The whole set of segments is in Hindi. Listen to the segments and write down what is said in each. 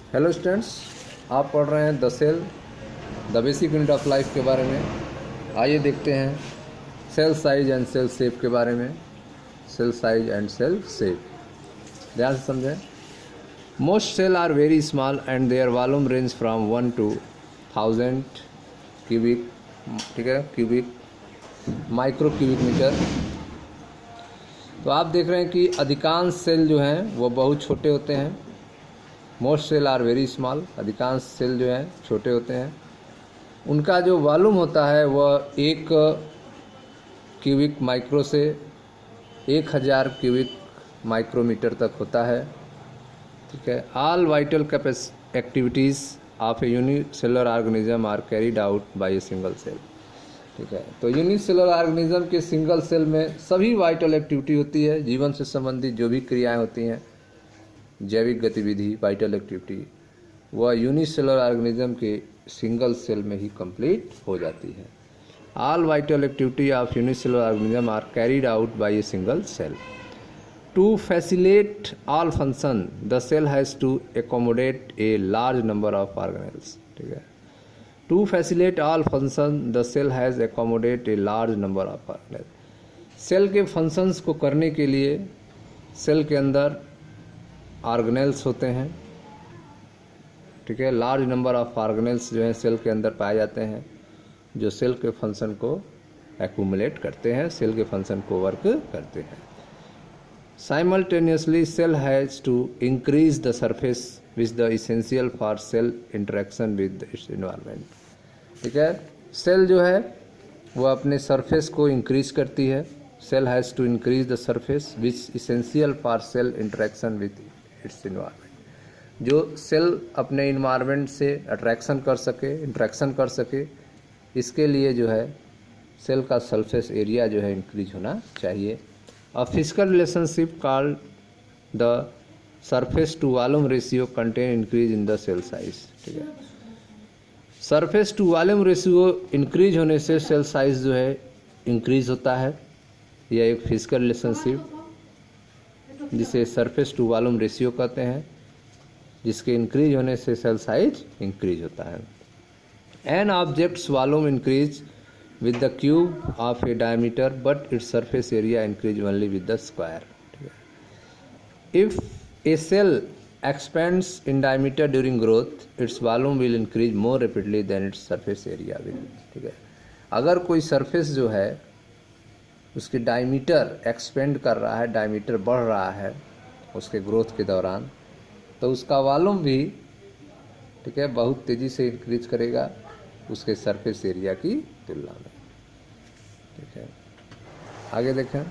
हेलो स्टूडेंट्स, आप पढ़ रहे हैं the cell the basic unit of life के बारे में। आइए देखते हैं cell size and cell shape के बारे में। Cell size and cell shape ध्यान से समझें। Most cell are very small and their volume range from 1 to 1000 cubic, ठीक है, क्यूबिक माइक्रो क्यूबिक मीटर। तो आप देख रहे हैं कि अधिकांश सेल जो हैं वो बहुत छोटे होते हैं। Most cell are very small, अधिकांश सेल जो हैं छोटे होते हैं। उनका जो वॉल्यूम होता है वह 1 क्यूबिक माइक्रो से 1000 क्यूबिक माइक्रोमीटर तक होता है, ठीक है। All vital activities of a unicellular organism are carried out by a single cell, ठीक है। तो यूनिसेलुलर ऑर्गेनिज्म के सिंगल सेल में सभी वाइटल एक्टिविटी होती है, जीवन से संबंधित जो भी क्रियाएं होती हैं, जैविक गतिविधि, वाइटल एक्टिविटी, वह यूनिसेलुलर ऑर्गेनिज्म के सिंगल सेल में ही कंप्लीट हो जाती है। All vital activity of unicellular organism are carried out by a single cell. To facilitate all function the cell has to accommodate a large number of organelles, ठीक है। To facilitate all function the cell has accommodate a large number of organelles. Cell के फंक्शंस को करने के लिए सेल के अंदर ऑर्गेनेल्स होते हैं, ठीक है। लार्ज नंबर ऑफ ऑर्गेनेल्स जो हैं सेल के अंदर पाए जाते हैं, जो सेल के फंक्शन को एक्यूमुलेट करते हैं, सेल के फंक्शन को वर्क करते हैं। Simultaneously cell has to increase the surface which the essential for cell interaction with its environment, ठीक है। सेल जो है वह अपने सरफेस को इंक्रीज करती है। Cell has to increase the surface which essential for cell interaction with its environment. जो सेल अपने इन्वायरमेंट से अट्रैक्शन कर सके, इंट्रैक्शन कर सके, इसके लिए जो है सेल का सरफेस एरिया जो है इंक्रीज होना चाहिए। A physical relationship called the surface to volume ratio contain increase in the cell size, ठीक है। Surface to volume ratio increase होने से सेल साइज जो है इंक्रीज होता है। यह एक फिजिकल रिलेशनशिप जिसे सरफेस टू वॉल्यूम रेशियो कहते हैं, जिसके इंक्रीज होने से सेल साइज इंक्रीज होता है। An object's volume increase with the cube of a diameter but its surface area increase only with the square, ठीक है। If a cell expands in diameter during growth its volume will increase more rapidly than its surface area will, ठीक है। अगर कोई सरफेस जो है उसकी डायमीटर एक्सपेंड कर रहा है, डायमीटर बढ़ रहा है उसके ग्रोथ के दौरान, तो उसका वॉल्यूम भी, ठीक है, बहुत तेज़ी से इंक्रीज करेगा उसके सरफेस एरिया की तुलना में, ठीक है। आगे देखें।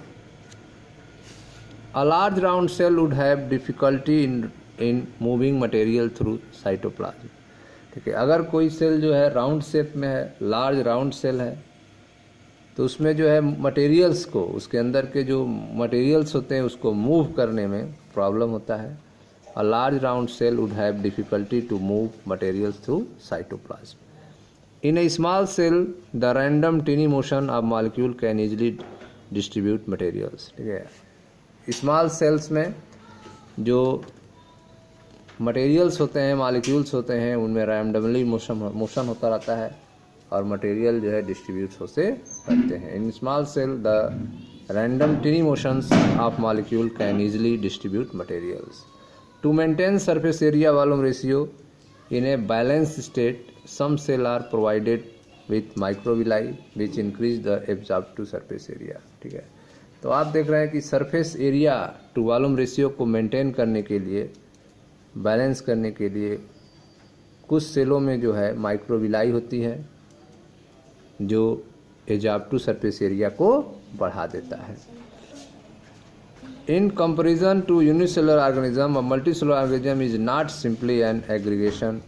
A large round cell would have difficulty in moving material through cytoplasm, ठीक है। अगर कोई सेल जो है राउंड शेप में है, लार्ज राउंड सेल है, तो उसमें जो है मटेरियल्स को, उसके अंदर के जो मटेरियल्स होते हैं उसको मूव करने में प्रॉब्लम होता है। A large round cell would have difficulty to move materials through cytoplasm. In a small cell the random tiny motion of molecule can easily distribute materials, ठीक है। स्मॉल सेल्स में जो मटेरियल्स होते हैं, मॉलिक्यूल्स होते हैं, उनमें रैंडमली मोशन होता रहता है और मटेरियल जो है डिस्ट्रीब्यूट होते रहते हैं। In small cell the random tiny motions of molecule can easily distribute materials. To maintain surface area volume ratio in a balance state some cell are provided with microvilli which increase the absorb surface area, ठीक है। तो आप देख रहे हैं कि surface area to volume ratio को मेंटेन करने के लिए, बैलेंस करने के लिए, कुछ सेलों में जो है माइक्रोविलाई होती है जो एब्जॉर्ब सरफेस एरिया को बढ़ा देता है। In comparison to unicellular organism, multicellular organism is not simply an aggregation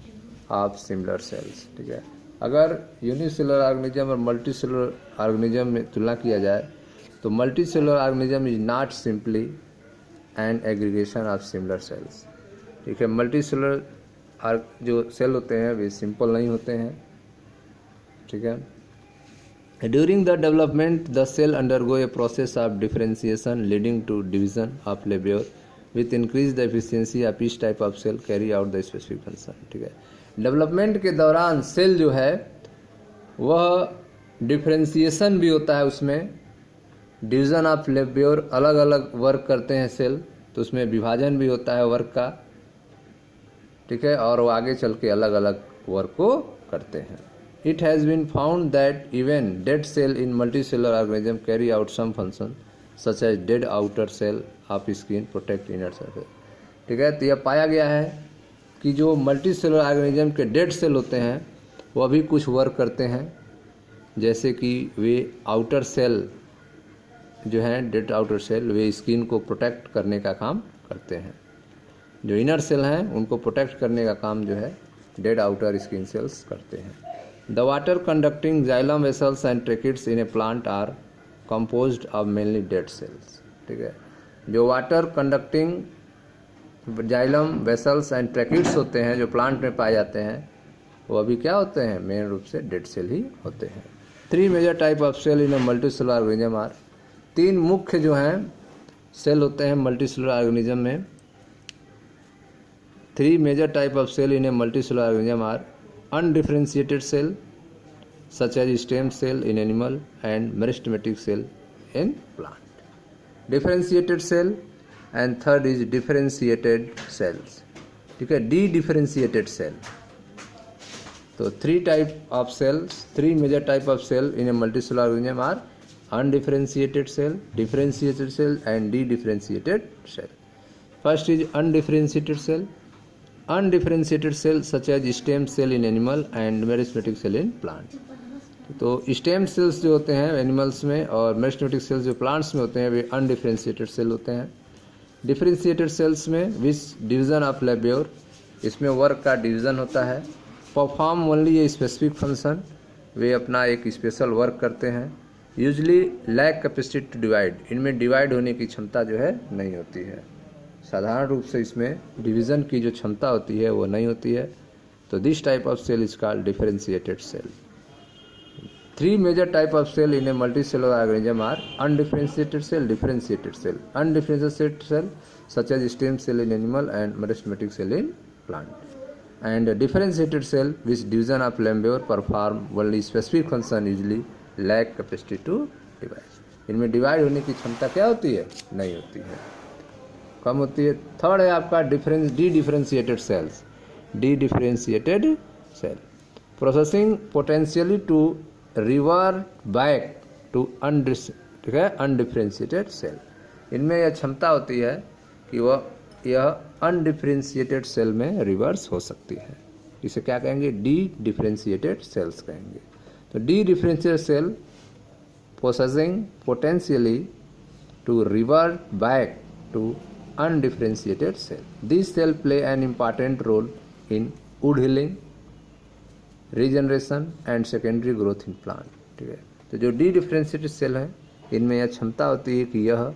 of similar cells, ठीक है। अगर यूनिसेलुलर ऑर्गेनिज्म और मल्टीसेलुलर ऑर्गेनिज्म में तुलना किया जाए तो multicellular organism is not simply an aggregation of similar cells, ठीक है। मल्टीसेलुलर जो सेल होते हैं वे सिंपल नहीं होते हैं, ठीक है। During the development, the cell undergo a process of differentiation leading to division of labor with increase the efficiency of each type of cell carry out the specific function. ठीक है, डेवलपमेंट के दौरान सेल जो है वह डिफ्रेंसिएशन भी होता है, उसमें डिवीज़न ऑफ लेबर, अलग अलग वर्क करते हैं सेल, तो उसमें विभाजन भी होता है वर्क का। ठीक है, और वो आगे चल के अलग अलग वर्क को करते हैं। It has been found that even dead cell in multicellular organism carry out some function such as dead outer cell of skin protect inner surface. ठीक है, तो यह पाया गया है कि जो मल्टीसेलुलर ऑर्गेनिज्म के डेड सेल होते हैं वह भी कुछ वर्क करते हैं, जैसे कि वे आउटर सेल जो हैं, डेड आउटर सेल, वे स्किन को प्रोटेक्ट करने का काम करते हैं। जो इनर सेल हैं उनको प्रोटेक्ट करने का काम जो है डेड आउटर स्किन सेल्स करते हैं। The water conducting xylem vessels and tracheids in a plant are composed of mainly dead cells. ठीक है, जो water conducting xylem vessels and tracheids होते हैं जो प्लांट में पाए जाते हैं, वो अभी क्या होते हैं, मेन रूप से डेड सेल ही होते हैं। 3 major type of cell in a multicellular organism are. 3 मुख्य जो हैं सेल होते हैं मल्टीसेलुलर ऑर्गेनिज्म में। 3 major type of cell in a multicellular organism are undifferentiated cell such as stem cell in animal and meristematic cell in plant. Differentiated cell and third is differentiated cells. ठीक है, डी डिफरेंशिएटेड सेल। तो 3 type of cells, 3 major type of cell in a multicellular organism are undifferentiated cell, differentiated cell and de-differentiated cell. First is undifferentiated cell. Undifferentiated cell such as stem cell in animal and meristematic cell in plant. तो स्टेम सेल्स जो होते हैं एनिमल्स में और मेरिस्टेमेटिक सेल्स जो प्लांट्स में होते हैं वे अनडिफरेंशिएटेड सेल होते हैं। डिफरेंशिएटेड सेल्स में विच डिवीजन ऑफ लेबर, इसमें वर्क का डिवीजन होता है। Perform only a specific function, वे अपना एक स्पेशल वर्क करते हैं। Usually lack capacity to divide, इनमें डिवाइड होने की क्षमता जो है नहीं होती है। साधारण रूप से इसमें डिवीज़न की जो क्षमता होती है वो नहीं होती है। तो this type of cell is called differentiated cell. 3 major type of cell in a multicellular organism are undifferentiated cell, differentiated cell, undifferentiated cell such as stem cell in animal and meristematic cell in plant and differentiated cell which division of labour perform only specific function usually lack capacity to divide. इनमें डिवाइड होने की क्षमता क्या होती है, नहीं होती है, कम होती है। थर्ड है आपका dedifferentiated cells. Dedifferentiated cell processing potentially to revert back to undifferentiated cell. इनमें यह क्षमता होती है कि यह अनडिफरेंशिएटेड सेल में रिवर्स हो सकती है। इसे क्या कहेंगे, डी डिफरेंशिएटेड सेल्स कहेंगे। तो dedifferentiated cell possessing potentially to revert back to undifferentiated cell. These cells play an important role in wood healing, regeneration and secondary growth in plant. ठीक है, तो जो डी डिफरेंशिएटेड सेल हैं इनमें यह क्षमता होती है कि यह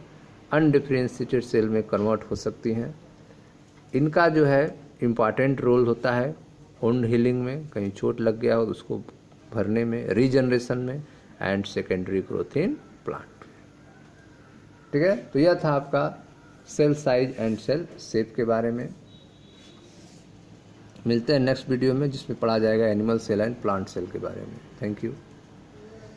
अनडिफरेंशिएटेड सेल में कन्वर्ट हो सकती हैं। इनका जो है इम्पॉर्टेंट रोल होता है वुंड हीलिंग में, कहीं चोट लग गया हो तो उसको भरने में, रीजनरेशन में and secondary growth in plant. ठीक है, तो यह था आपका cell size and cell shape के बारे में। मिलते हैं नेक्स्ट वीडियो में जिसमें पढ़ा जाएगा animal cell and plant cell के बारे में। Thank you.